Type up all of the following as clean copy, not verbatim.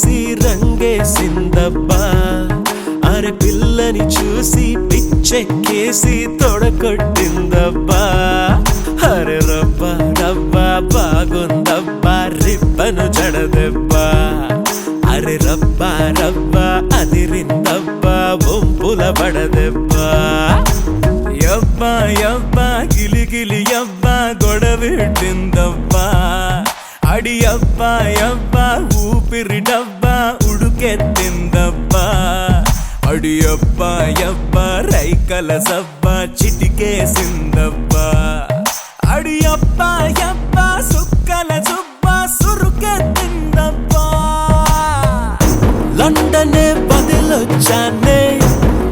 చూసి రంగేసిందబ్బా అరే పిల్లని చూసి పిచ్చెక్కేసి తొడకొట్టిందబ్బా అరే రబ్బా రబ్బా బాగుందబ్బా రిబ్బను జడదెబ్బా అరే రబ్బా రబ్బా అదిరిందబ్బా వంపుల పడదెబ్బా యబ్బా యబ్బా గిలిగిలి యబ్బా గొడవెట్టిందబ్బా అడి యబ్బా యబ్బా ఊపిరి డబ్బా ఉడుకెత్తిందబ్బా అడి యబ్బా యబ్బా రైకల సబ్బా చిటికేసిందబ్బా అడి యబ్బా యబ్బా సుక్కల జుబ్బా సురుకెత్తిందబ్బా లండనే బదిలొచ్చానే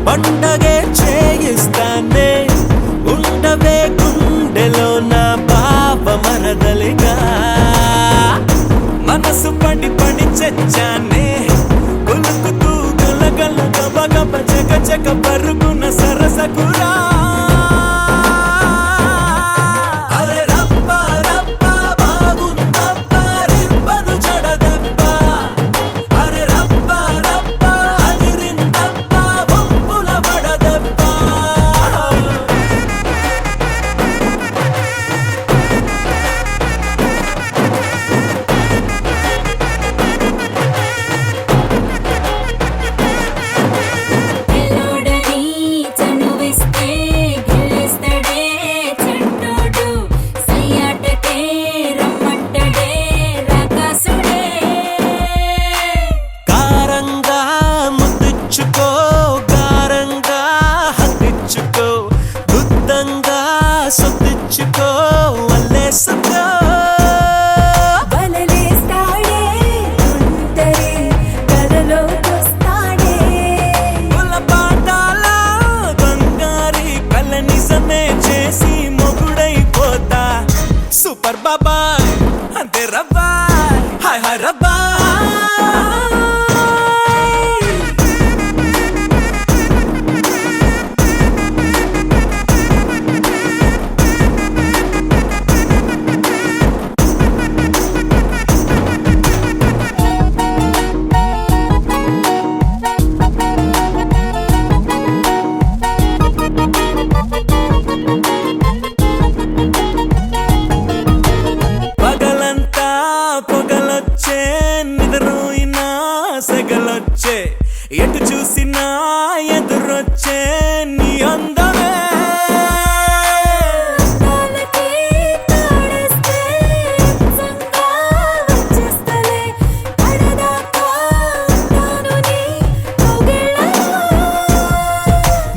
పండగే చేయిస్తానే ఉండవే గుండెలో నా బావ మరదలిగా మనసు పడి పడి చచ్చానే కొలుకుతూ గలగల గబ గబ జగ జగ పరుగున సరసకురా సొద్దిచ్చుకో వల్లేసుకో బలలేస్తాడే ఉంటరే కదలోకొస్తాడే పుల్ల పాటాల బంగారి కళ్ళ నిజమే చేసి మొగుడైపోతా సూపర్ బాబాయ్ అంతే రబ్బాయ్ హాయ్ హాయ్ రబ్బాయ్ పొగలొచ్చే నిద్రోయినా సెగలొచ్చే ఎటు చూసినా ఎదురొచ్చే నీ అందమే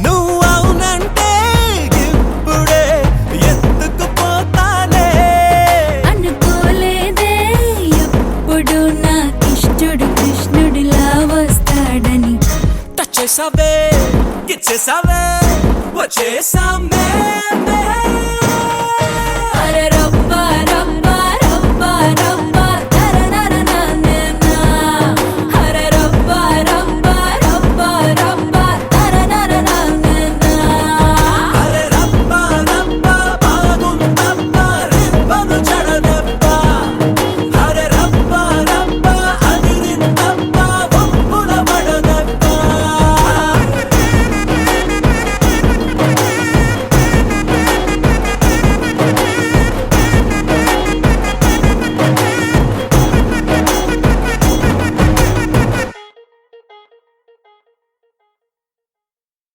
నువ్వు అవునంటే ఇప్పుడే ఎత్తుకుపోతానే అనుకోలేదే ఎప్పుడు నాకిష్టుడు కృష్ణుడిలా వస్తాడని టచ్ చేసావే గిచ్చేసావే వచ్చేసామే